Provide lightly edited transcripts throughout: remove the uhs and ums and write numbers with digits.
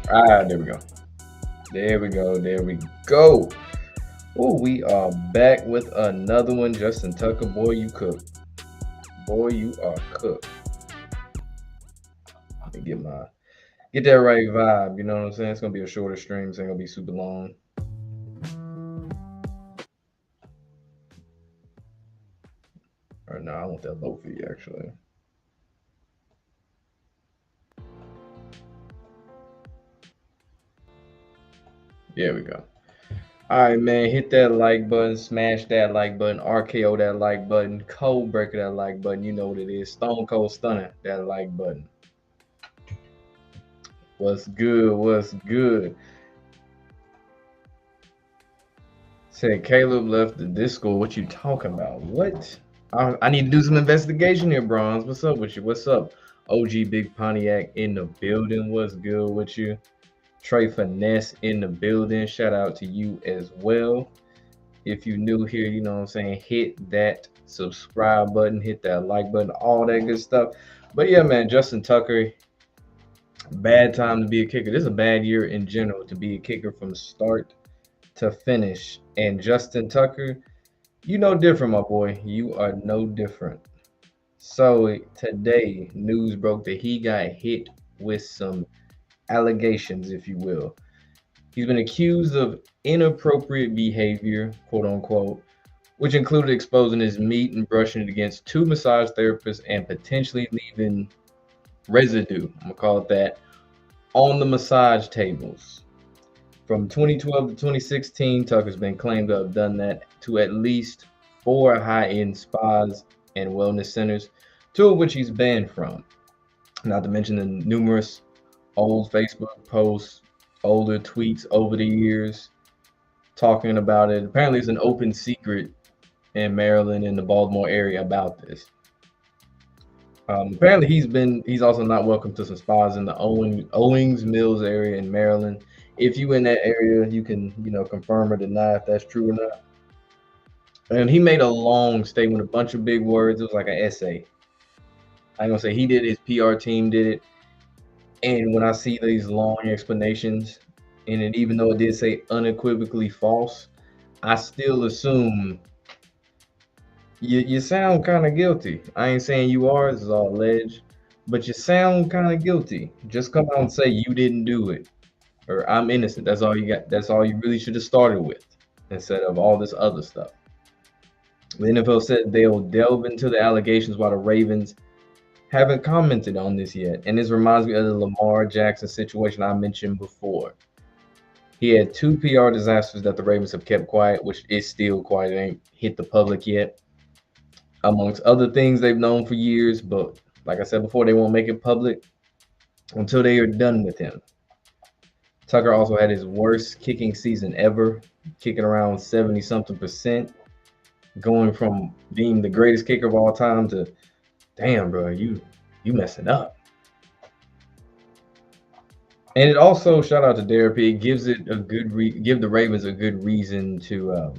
There we go. There we go. There we go. Oh, we are back with another one. Justin Tucker, boy, you cook. Boy, you are cooked. Let me get that right vibe. You know what I'm saying? It's gonna be a shorter stream. It's ain't gonna be super long. Or no, I want that low fee actually. There we go. All right, man. Hit that like button, smash that like button, RKO that like button, cold breaker that like button. You know what it is. Stone cold stunner that like button. What's good? What's good? Said Caleb left the Discord. What you talking about? What? I need to do some investigation here, Bronze. What's up with you? What's up? OG Big Pontiac in the building. What's good with you? Trey Finesse in the building. Shout out to you as well. If you new here, you know what I'm saying, hit that subscribe button, hit that like button, all that good stuff. But yeah, man, Justin Tucker, bad time to be a kicker. This is a bad year in general to be a kicker from start to finish. And Justin Tucker, you no different, my boy. You are no different. So today, news broke that he got hit with some allegations, if you will. He's been accused of inappropriate behavior, quote unquote, which included exposing his meat and brushing it against two massage therapists and potentially leaving residue, I'm gonna call it that, on the massage tables. From 2012 to 2016, Tucker's been claimed to have done that to at least four high-end spas and wellness centers, two of which he's banned from. Not to mention the numerous old Facebook posts, older tweets over the years talking about it. Apparently, it's an open secret in Maryland and the Baltimore area about this. Apparently, he's also not welcome to some spas in the Owings Mills area in Maryland. If you in that area, you can confirm or deny if that's true or not. And he made a long statement, a bunch of big words. It was like an essay. I ain't gonna say he did it, his PR team did it. And when I see these long explanations, and it, even though it did say unequivocally false, I still assume you sound kind of guilty. I ain't saying you are, this is all alleged, but you sound kind of guilty. Just come out and say you didn't do it, or I'm innocent. That's all you got. That's all you really should have started with, instead of all this other stuff. The NFL said they'll delve into the allegations while the Ravens haven't commented on this yet. And this reminds me of the Lamar Jackson situation I mentioned before. He had two PR disasters that the Ravens have kept quiet, which is still quiet. It ain't hit the public yet. Amongst other things they've known for years, but like I said before, they won't make it public until they are done with him. Tucker also had his worst kicking season ever, kicking around 70 something percent, going from being the greatest kicker of all time to, damn, bro, you messing up. And it also, shout out to Derek, it gives it a good give the Ravens a good reason to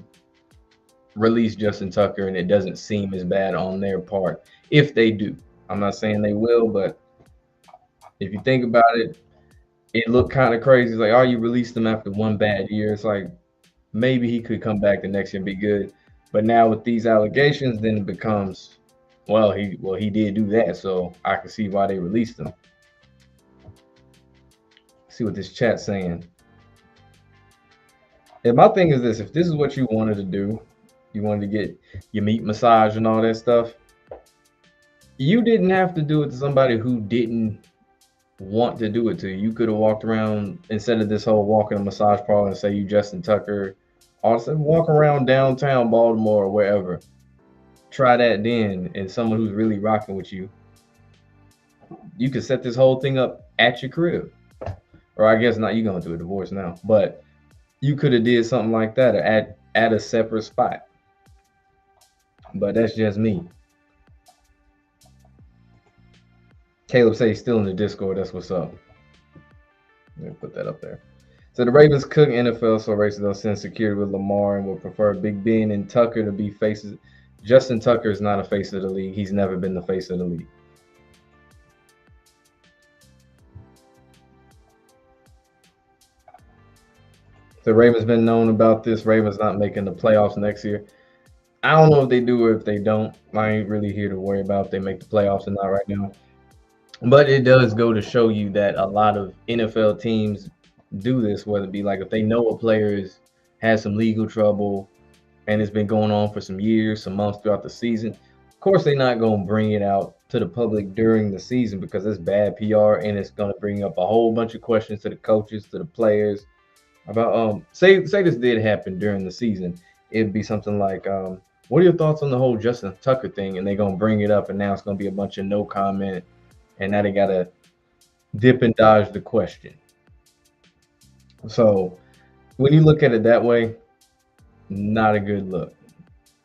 release Justin Tucker, and it doesn't seem as bad on their part if they do. I'm not saying they will, but if you think about it, it looked kind of crazy. It's like, oh, you released him after one bad year. It's like maybe he could come back the next year and be good. But now with these allegations, then it becomes, well, he did do that, so I can see why they released him. See what this chat's saying. And my thing is this: if this is what you wanted to do, you wanted to get your meat massage and all that stuff, you didn't have to do it to somebody who didn't want to do it to you. You could have walked around, instead of this whole walk in a massage parlor and say you Justin Tucker, also walk around downtown Baltimore or wherever. Try that then, and someone who's really rocking with you, you could set this whole thing up at your crib. Or I guess not, you're going through a divorce now, but you could have did something like that at a separate spot. But that's just me. Caleb say he's still in the Discord. That's what's up. Let me put that up there. So the Ravens cook NFL, so racers they'll send security with Lamar and will prefer Big Ben and Tucker to be faces. Justin Tucker is not a face of the league. He's never been the face of the league. The Ravens been known about this. Ravens not making the playoffs next year. I don't know if they do or if they don't. I ain't really here to worry about if they make the playoffs or not right now. But it does go to show you that a lot of NFL teams do this, whether it be like if they know a player is has some legal trouble and it's been going on for some years, some months throughout the season. Of course, they're not going to bring it out to the public during the season because it's bad PR and it's going to bring up a whole bunch of questions to the coaches, to the players about say this did happen during the season. It'd be something like what are your thoughts on the whole Justin Tucker thing? And they're going to bring it up and now it's going to be a bunch of no comment and now they got to dip and dodge the question. So when you look at it that way, not a good look.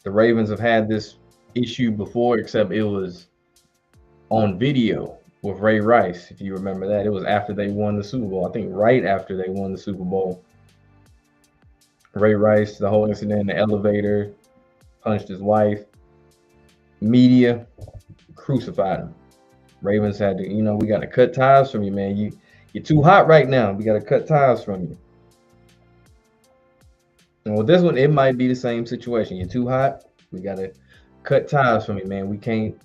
The Ravens have had this issue before, except it was on video with Ray Rice. If you remember that, it was after they won the Super Bowl. I think right after they won the Super Bowl. Ray Rice, the whole incident in the elevator, punched his wife. Media crucified him. Ravens had to, we got to cut ties from you, man. You're too hot right now. We got to cut ties from you. And with this one, it might be the same situation. You're too hot. We got to cut ties from you, man. We can't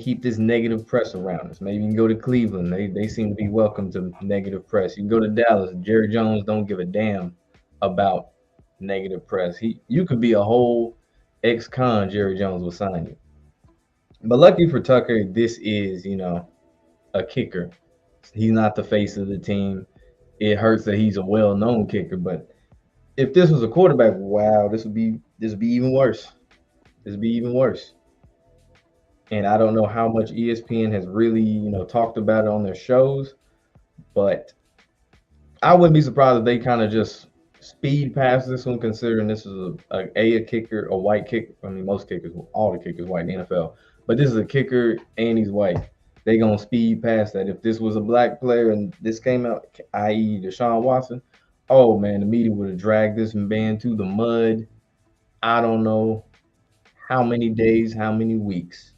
keep this negative press around us. Maybe you can go to Cleveland. They seem to be welcome to negative press. You can go to Dallas. Jerry Jones don't give a damn about negative press. You could be a whole ex-con. Jerry Jones will sign you. But lucky for Tucker, this is, a kicker. He's not the face of the team. It hurts that he's a well-known kicker, but if this was a quarterback, wow, this would be even worse. This would be even worse. And I don't know how much ESPN has really, talked about it on their shows, but I wouldn't be surprised if they kind of just speed past this one, considering this is a kicker, a white kicker. I mean, most kickers, all the kickers white in the NFL, but this is a kicker and he's white. They gonna speed past that. If this was a black player and this came out, i.e. Deshaun Watson, oh man, the media would have dragged this man to the mud. I don't know how many days, how many weeks.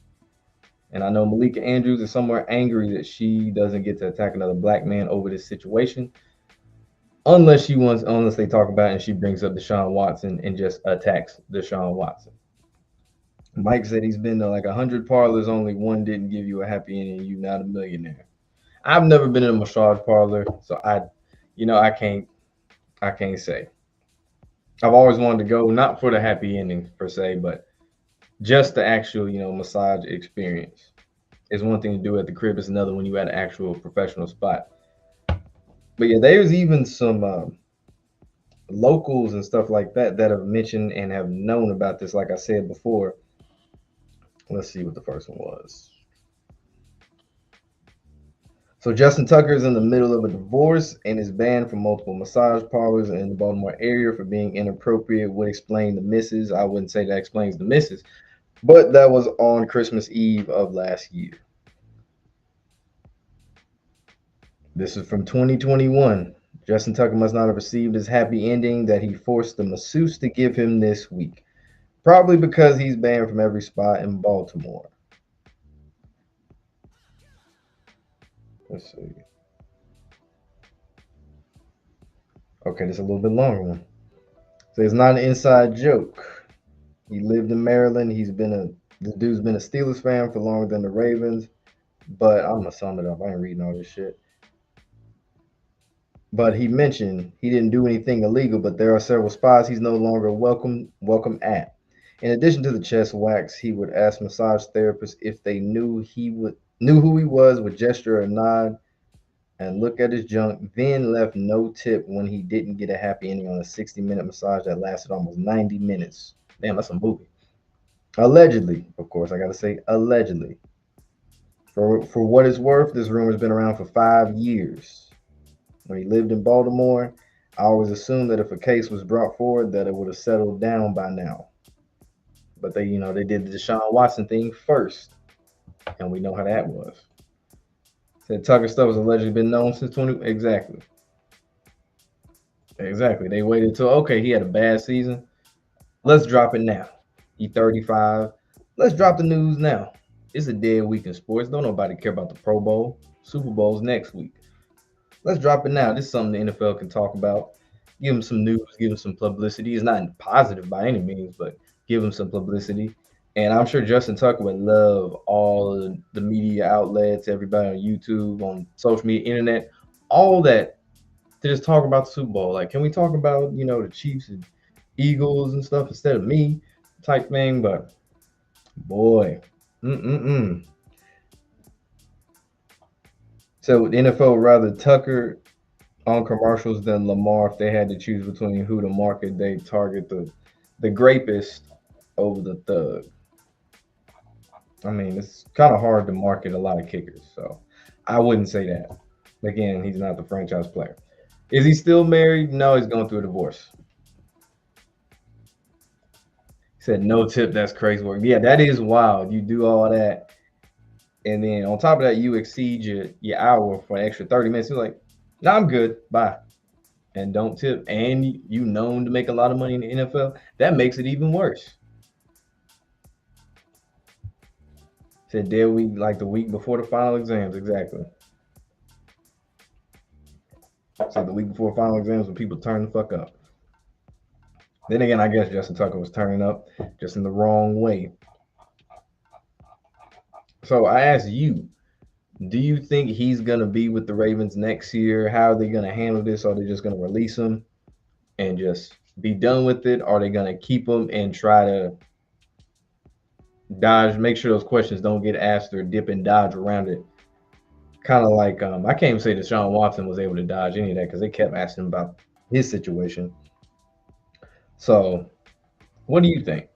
And I know Malika Andrews is somewhere angry that she doesn't get to attack another black man over this situation. Unless they talk about it and she brings up Deshaun Watson and just attacks Deshaun Watson. Mike said he's been to like 100 parlors, only one didn't give you a happy ending, you not a millionaire. I've never been in a massage parlor, so I can't say. I've always wanted to go, not for the happy ending per se, but just the actual, massage experience. It's one thing to do at the crib, it's another when you at an actual professional spot. But yeah, there's even some locals and stuff like that have mentioned and have known about this, like I said before. Let's see what the first one was. So Justin Tucker is in the middle of a divorce and is banned from multiple massage parlors in the Baltimore area for being inappropriate. Would explain the misses. I wouldn't say that explains the misses, but that was on Christmas Eve of last year. This is from 2021. Justin Tucker must not have received his happy ending that he forced the masseuse to give him this week. Probably because he's banned from every spot in Baltimore. Let's see. Okay, this is a little bit longer one. So it's not an inside joke. He lived in Maryland. The dude's been a Steelers fan for longer than the Ravens. But I'm gonna sum it up. I ain't reading all this shit. But he mentioned he didn't do anything illegal, but there are several spots he's no longer welcome at. In addition to the chest wax, he would ask massage therapists if they knew who he was, would gesture or nod and look at his junk, then left no tip when he didn't get a happy ending on a 60-minute massage that lasted almost 90 minutes. Damn, that's a movie. Allegedly, of course, I gotta say allegedly. For what it's worth, this rumor's been around for 5 years. When he lived in Baltimore, I always assumed that if a case was brought forward, that it would have settled down by now. But they did the Deshaun Watson thing first, and we know how that was. Said Tucker stuff has allegedly been known since 20. Exactly. They waited till, okay, he had a bad season. Let's drop it now. He 35. Let's drop the news now. It's a dead week in sports. Don't nobody care about the Pro Bowl. Super Bowl's next week. Let's drop it now. This is something the NFL can talk about. give him some news, give him some publicity. It's not positive by any means, but give him some publicity. And I'm sure Justin Tucker would love all of the media outlets, everybody on YouTube, on social media, internet, all that to just talk about the Super Bowl. Like, can we talk about, the Chiefs and Eagles and stuff instead of me type thing? But boy, mm-mm-mm. So the NFL would rather Tucker on commercials than Lamar if they had to choose between who to market. They target the grapist over the thug. I mean, it's kind of hard to market a lot of kickers, so I wouldn't say that. Again, he's not the franchise player. Is he still married? No, he's going through a divorce. He said no tip. That's crazy work. Yeah, that is wild. You do all that, and then on top of that, you exceed your hour for an extra 30 minutes. You're like, no, I'm good. Bye. And don't tip. And you known to make a lot of money in the NFL. That makes it even worse. Said dead week like the week before the final exams. Exactly. Said the week before final exams when people turn the fuck up. Then again, I guess Justin Tucker was turning up just in the wrong way. So I asked you, do you think he's gonna be with the Ravens next year? How are they gonna handle this? Are they just gonna release him and just be done with it? Are they gonna keep him and try to dodge, make sure those questions don't get asked or dip and dodge around it? Kind of like I can't even say that Deshaun Watson was able to dodge any of that because they kept asking about his situation. So, what do you think?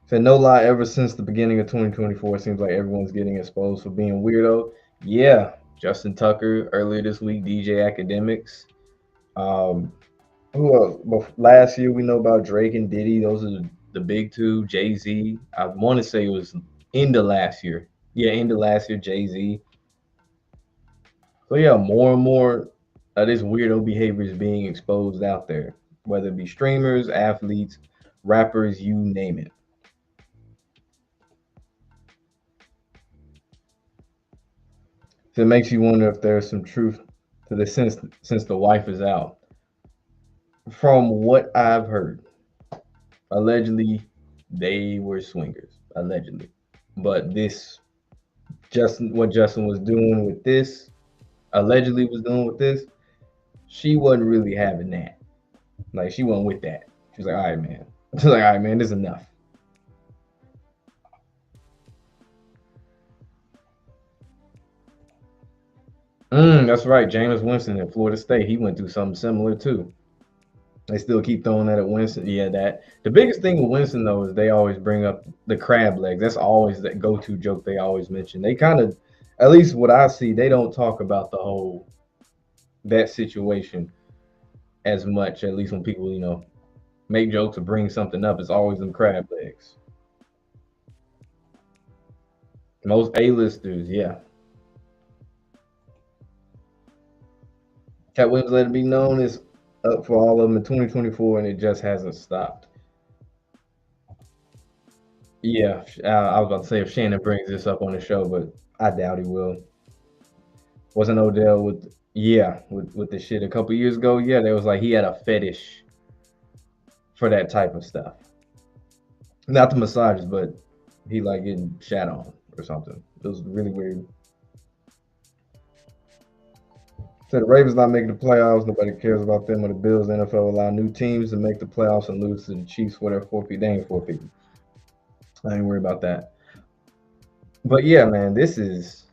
Said no lie. Ever since the beginning of 2024, it seems like everyone's getting exposed for being weirdo. Yeah, Justin Tucker earlier this week, DJ Academics. Um, who else? Well, last year we know about Drake and Diddy. Those are the big two. Jay Z. I want to say it was end of last year. Yeah, end of last year. Jay Z. So yeah, more and more of this weirdo behavior is being exposed out there, whether it be streamers, athletes, rappers, you name it. So it makes you wonder if there's some truth to this since the wife is out. From what I've heard, allegedly they were swingers, allegedly. But this Justin, what Justin was doing with this, allegedly was doing with this, she wasn't really having that. Like she wasn't with that. She was like, all right, man. She's like, all right, man, this is enough. That's right. Jameis Winston in Florida State, he went through something similar too. They still keep throwing that at Winston. Yeah, that the biggest thing with Winston though is they always bring up the crab legs. That's always that go-to joke they always mention. They kind of, at least what I see, they don't talk about the whole that situation as much. At least when people, make jokes or bring something up, it's always them crab legs. Most A-listers, yeah. Cat Williams let it be known is up for all of them in 2024, and it just hasn't stopped. Yeah, I was about to say if Shannon brings this up on the show, but I doubt he will. Wasn't Odell with with the shit a couple years ago? Yeah, there was like he had a fetish for that type of stuff. Not the massages, but he like getting shat on or something. It was really weird. So the Ravens not making the playoffs. Nobody cares about them or the Bills. The NFL allow new teams to make the playoffs and lose to the Chiefs for their 4 people. They ain't 4 people. I ain't worried about that. But yeah, man, this is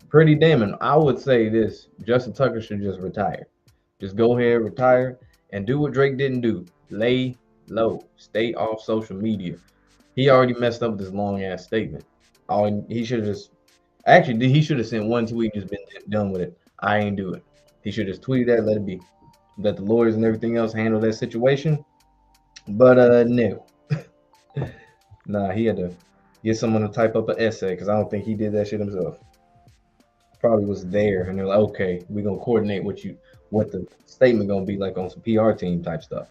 pretty damning. I would say this: Justin Tucker should just retire. Just go ahead, retire, and do what Drake didn't do. Lay low. Stay off social media. He already messed up with this long ass statement. All he should have just actually he should have sent one tweet and just been done with it. I ain't do it. He should just tweet that, let it be. Let the lawyers and everything else handle that situation. But no. Nah, he had to get someone to type up an essay because I don't think he did that shit himself. Probably was there and they're like, okay, we're gonna coordinate what the statement gonna be like on some PR team type stuff.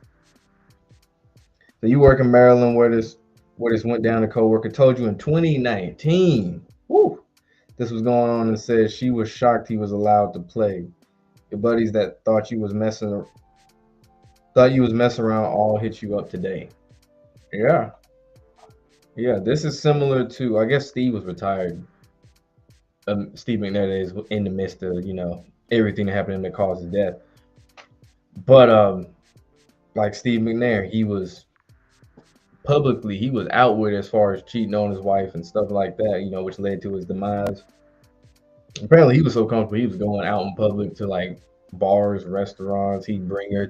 So you work in Maryland where this went down, a coworker told you in 2019. Woo, this was going on and said she was shocked he was allowed to play. Your buddies that thought you was messing around all hit you up today. Yeah, yeah. This is similar to, I guess Steve was retired. Steve McNair is in the midst of everything that happened that caused his death. But like Steve McNair, he was outward as far as cheating on his wife and stuff like that, which led to his demise. Apparently, he was so comfortable, he was going out in public to like bars, restaurants. He'd bring her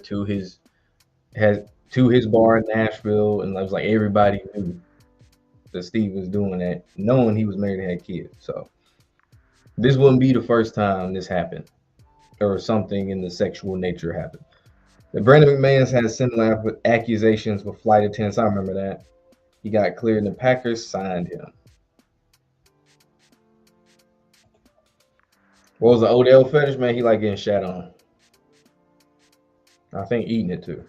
has to his bar in Nashville, and it was like everybody knew that Steve was doing that, knowing he was married and had kids. So this wouldn't be the first time this happened, or something in the sexual nature happened. The Brandon McMahon's had similar accusations with flight attendants. I remember that. He got cleared, and the Packers signed him. What was the Odell fetish, man? He like getting shat on. I think eating it too.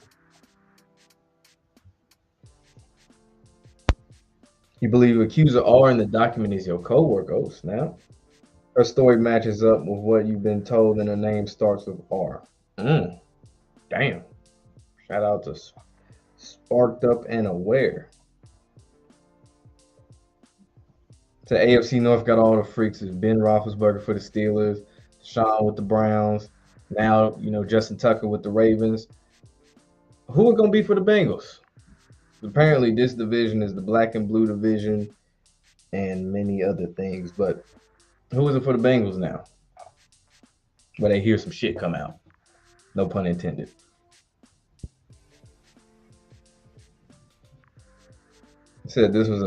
You believe accuser R in the document is your coworker? Oh, snap. Her story matches up with what you've been told, and her name starts with R. Damn. Shout out to Sparked Up and Aware. To AFC North got all the freaks. Is Ben Roethlisberger for the Steelers, Sean with the Browns. Now, Justin Tucker with the Ravens. Who are going to be for the Bengals? Apparently, this division is the black and blue division and many other things. But who is it for the Bengals now? Where they hear some shit come out. No pun intended. It said this was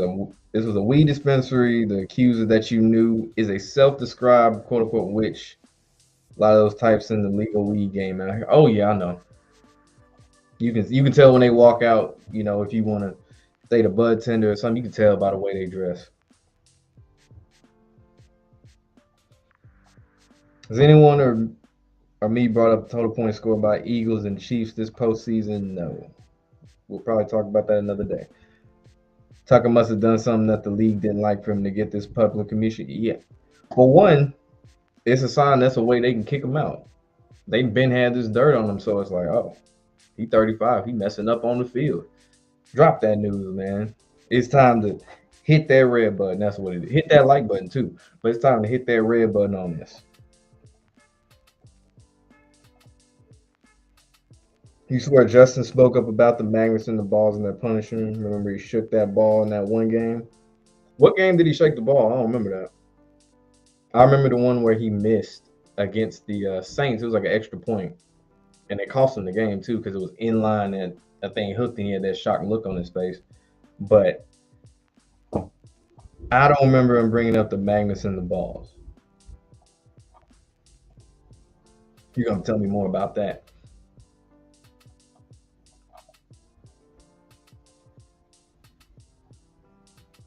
a weed dispensary. The accuser that you knew is a self-described quote unquote witch. A lot of those types in the legal weed game out here. Oh yeah, I know. You can tell when they walk out. If you want to say the bud tender or something, you can tell by the way they dress. Has anyone or me brought up the total point score by Eagles and Chiefs this postseason? No. We'll probably talk about that another day. Tucker must have done something that the league didn't like for him to get this public commission. Yeah. For one, it's a sign that's a way they can kick him out. They've been had this dirt on him, so it's like, oh, he 35, he messing up on the field. Drop that news, man. It's time to hit that red button. That's what it is. Hit that like button too, but it's time to hit that red button on this. You swear Justin spoke up about the magnets and the balls and their punishing. Remember he shook that ball in that one game? What game did he shake the ball? I don't remember that. I remember the one where he missed against the Saints. It was like an extra point, and it cost him the game too because it was in line and that thing hooked and he had that shocked look on his face. But I don't remember him bringing up the magnets and the balls. You're gonna tell me more about that.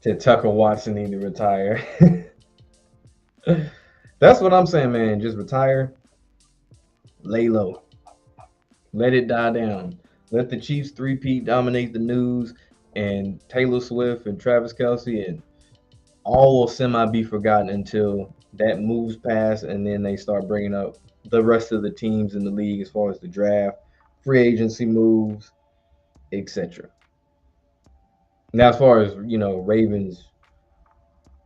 Said Tucker Watson need to retire. That's what I'm saying, man. Just retire. Lay low. Let it die down. Let the Chiefs three-peat dominate the news, and Taylor Swift and Travis Kelce, and all will semi be forgotten until that moves past, and then they start bringing up the rest of the teams in the league as far as the draft, free agency moves, etc. Now, as far as Ravens,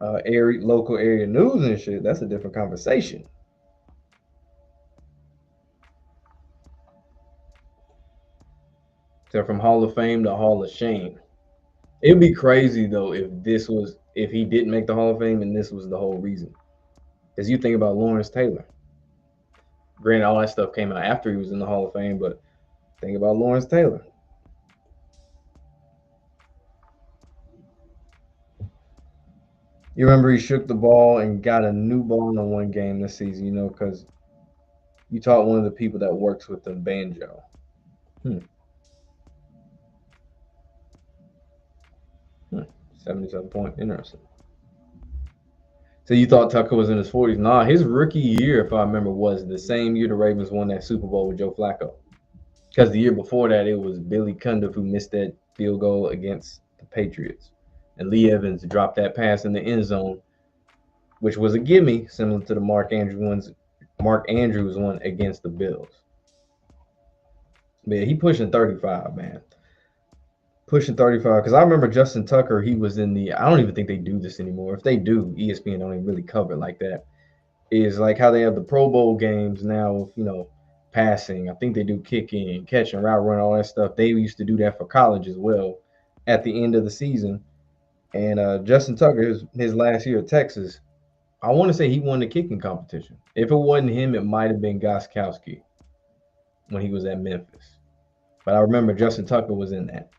local area news and shit, that's a different conversation. So from Hall of Fame to Hall of Shame, it'd be crazy though if he didn't make the Hall of Fame and this was the whole reason. Because you think about Lawrence Taylor. Granted, all that stuff came out after he was in the Hall of Fame, but think about Lawrence Taylor. You remember he shook the ball and got a new ball in one game this season, because you taught one of the people that works with the banjo. 77 point. Interesting. So you thought Tucker was in his 40s? Nah, his rookie year, if I remember, was the same year the Ravens won that Super Bowl with Joe Flacco. Because the year before that, it was Billy Cundiff who missed that field goal against the Patriots. And Lee Evans dropped that pass in the end zone, which was a gimme, similar to the Mark Andrews Mark Andrews won against the Bills. But yeah, he pushing 35, man. Pushing 35. Because I remember Justin Tucker, he was in the. I don't even think they do this anymore. If they do, ESPN don't even really cover it like that. Is like how they have the Pro Bowl games now with, passing. I think they do kicking, catching, route run, all that stuff. They used to do that for college as well at the end of the season. And Justin Tucker, his last year at Texas, I want to say he won the kicking competition. If it wasn't him, it might have been Goskowski when he was at Memphis. But I remember Justin Tucker was in that.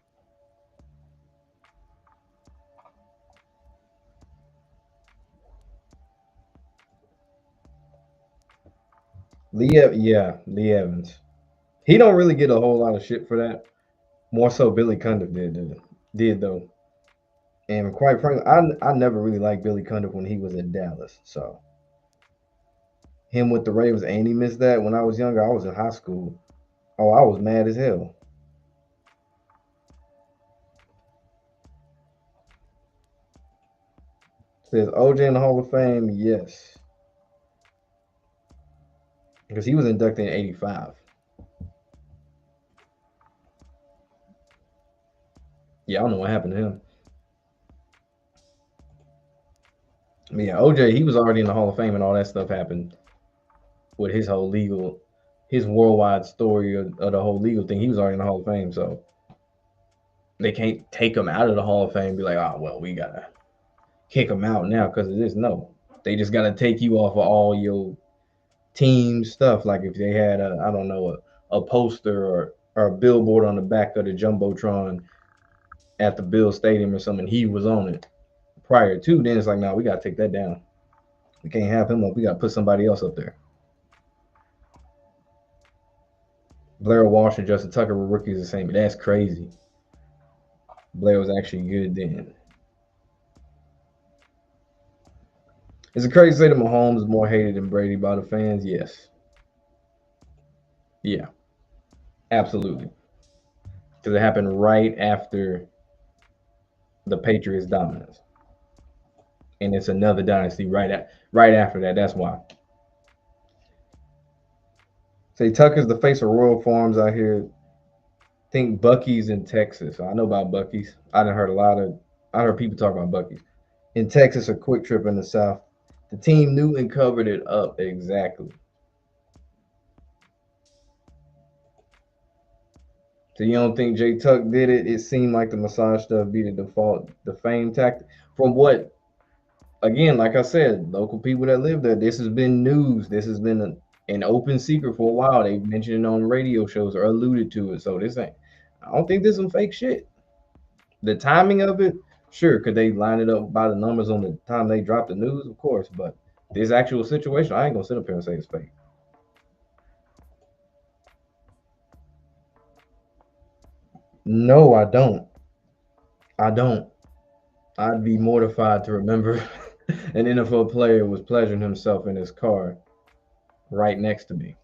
Lee Evans. He don't really get a whole lot of shit for that. More so, Billy Cundiff did though. And quite frankly, I never really liked Billy Cundiff when he was in Dallas. So him with the Ravens, and he missed that when I was younger. I was in high school. Oh, I was mad as hell. Says OJ in the Hall of Fame, yes, because he was inducted in '85. Yeah, I don't know what happened to him. But yeah, OJ, he was already in the Hall of Fame, and all that stuff happened with his whole his worldwide story of the whole legal thing. He was already in the Hall of Fame, so they can't take him out of the Hall of Fame and be like, oh well, we gotta kick him out now because of this. No, they just gotta take you off of all your team stuff. Like if they had I don't know, a poster or a billboard on the back of the jumbotron at the Bill Stadium or something, he was on it prior to. Then it's like, no, we gotta take that down. We can't have him up. We gotta put somebody else up there. Blair Walsh and Justin Tucker were rookies the same. That's crazy. Blair was actually good then. Is it crazy to say that Mahomes is more hated than Brady by the fans? Yes. Yeah, absolutely. Because it happened right after the Patriots' dominance, and it's another dynasty right after that. That's why. Say Tucker's the face of Royal Farms out here. Think Bucky's in Texas. I know about Bucky's. I done heard a lot of. I heard people talk about Bucky's in Texas. A quick trip in the South. The team knew and covered it up exactly. So you don't think Jay Tuck did it? It seemed like the massage stuff be the default, the fame tactic. From what, again, like I said, local people that live there, this has been news. This has been an open secret for a while. They've mentioned it on radio shows or alluded to it. So this ain't. I don't think this is some fake shit. The timing of it, sure, could they line it up by the numbers on the time they drop the news? Of course, but this actual situation, I ain't gonna sit up here and say it's fake. No, I don't. I don't. I'd be mortified to remember an NFL player was pleasuring himself in his car right next to me.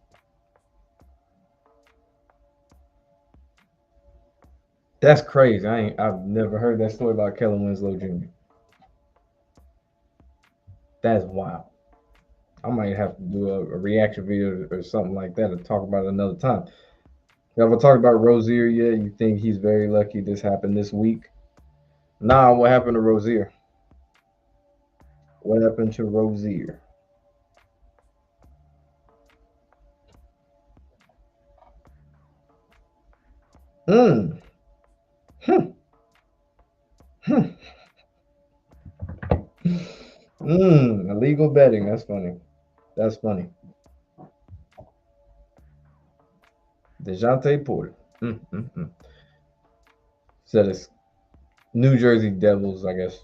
That's crazy. I've never heard that story about Kellen Winslow Jr. That's wild. I might have to do a reaction video or something like that to talk about it another time. Have I talked about Rozier yet? You think he's very lucky this happened this week? Nah, what happened to Rozier? What happened to Rozier? Hmm. Hmm. Hmm. Illegal betting. That's funny. That's funny. DeJounte Porter. Mm. Said it's New Jersey Devils, I guess.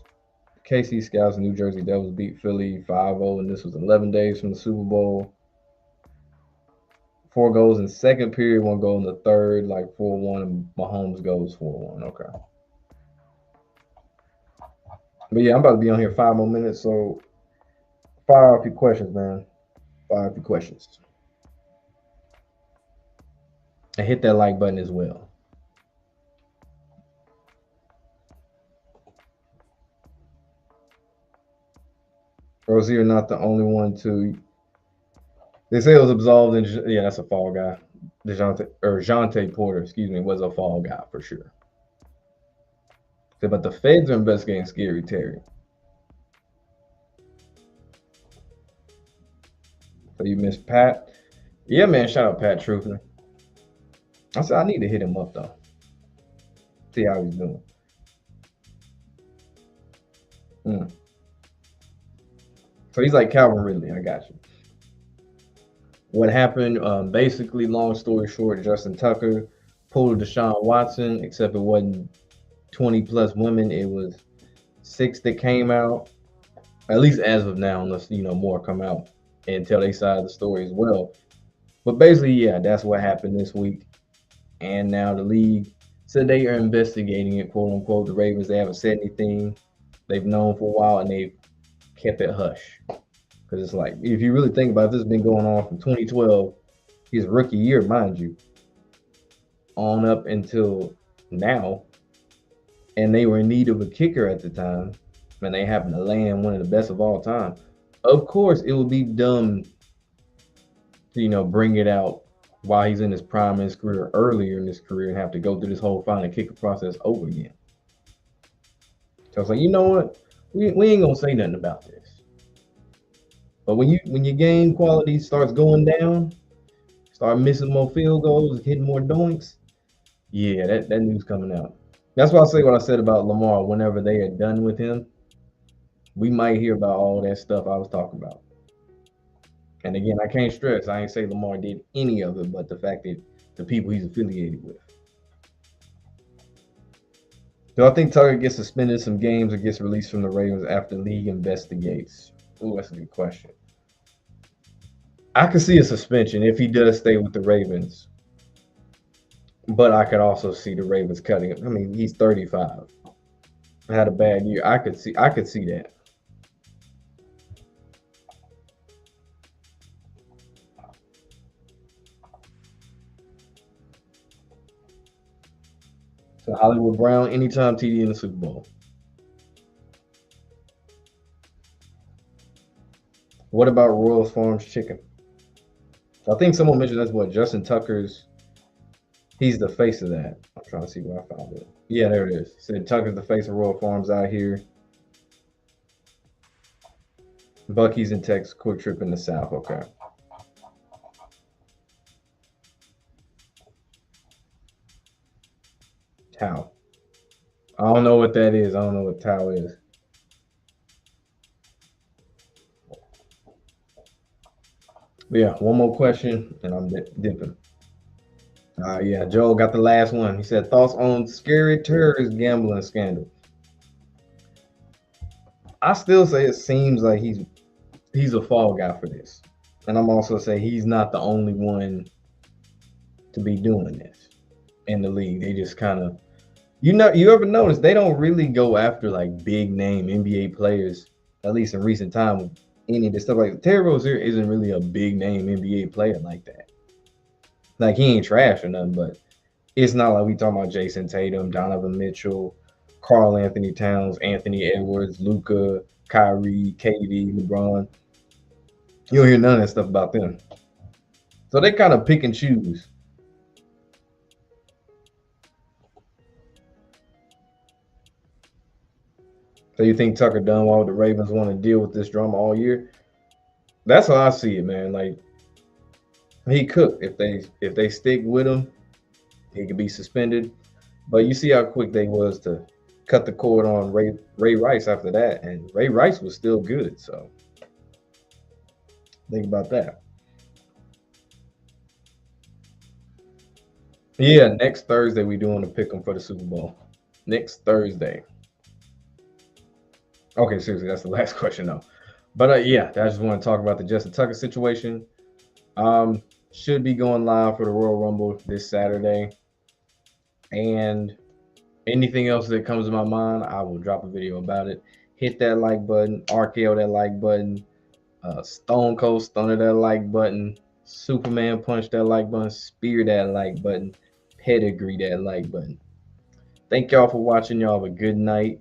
KC Scouts and New Jersey Devils beat Philly 5-0, and this was 11 days from the Super Bowl. 4 goals in second period, 1 goal in the third, like 4-1, and Mahomes goes 4-1. Okay. But yeah, I'm about to be on here 5 more minutes, so fire off your questions, man. Fire off your questions. And hit that like button as well. Rozier not the only one to. They say it was absolved, and yeah, that's a fall guy. Dejounte Porter, excuse me, was a fall guy for sure. But the feds are investigating Scary Terry. So you missed Pat. Yeah, man. Shout out Pat Truthner. I said I need to hit him up though. See how he's doing. Mm. So he's like Calvin Ridley. I got you. What happened? Basically, long story short, Justin Tucker pulled Deshaun Watson, except it wasn't 20 plus women. It was six that came out, at least as of now, unless more come out and tell their side of the story as well. But basically, yeah, that's what happened this week. And now the league said they are investigating it, quote unquote. The Ravens, they haven't said anything. They've known for a while and they've kept it hush. Because it's like, if you really think about it, this has been going on from 2012, his rookie year, mind you, on up until now. And they were in need of a kicker at the time. And they happened to land one of the best of all time. Of course, it would be dumb to, bring it out while he's in his prime in his career, earlier in his career, and have to go through this whole finding kicker process over again. So it's like, you know what? We ain't gonna say nothing about this. But when your game quality starts going down, start missing more field goals, hitting more doinks, yeah, that news coming out. That's why I say what I said about Lamar. Whenever they are done with him, we might hear about all that stuff I was talking about. And again, I can't stress, I ain't say Lamar did any of it, but the fact that the people he's affiliated with. Do I think Tucker gets suspended some games or gets released from the Ravens after league investigates? Oh, that's a good question. I could see a suspension if he does stay with the Ravens, but I could also see the Ravens cutting him. I mean, he's 35. Had a bad year. I could see that. So Hollywood Brown, anytime TD in the Super Bowl. What about Royal Farms chicken? I think someone mentioned that's what Justin Tucker's. He's the face of that. I'm trying to see where I found it. Yeah, there it is. He said Tucker's the face of Royal Farms out here. Bucky's in Texas, quick trip in the South. Okay. Tau. I don't know what that is. I don't know what Tau is. But yeah, one more question, and I'm dipping. Yeah, Joel got the last one. He said thoughts on scary terrorist gambling scandal. I still say it seems like he's a fall guy for this, and I'm also say he's not the only one to be doing this in the league. They just kind of, you ever notice they don't really go after like big name NBA players, at least in recent time. With any of this stuff, like Terry Rozier isn't really a big name NBA player like that. Like he ain't trash or nothing, but it's not like we talking about Jason Tatum, Donovan Mitchell, Carl Anthony Towns, Anthony Edwards, Luca, Kyrie, KD, LeBron. You don't hear none of that stuff about them. So they kind of pick and choose. So you think Tucker done while the Ravens want to deal with this drama all year? That's how I see it, man. Like he cooked. If they stick with him, he could be suspended. But you see how quick they was to cut the cord on Ray Rice after that, and Ray Rice was still good. So think about that. Yeah, next Thursday we doing to pick them for the Super Bowl. Next Thursday. Okay, seriously, that's the last question though. But yeah, I just want to talk about the Justin Tucker situation. Should be going live for the Royal Rumble this Saturday. And anything else that comes to my mind, I will drop a video about it. Hit that like button, RKO that like button, Stone Cold Stunner that like button, Superman Punch that like button, Spear that like button, Pedigree that like button. Thank y'all for watching. Y'all have a good night.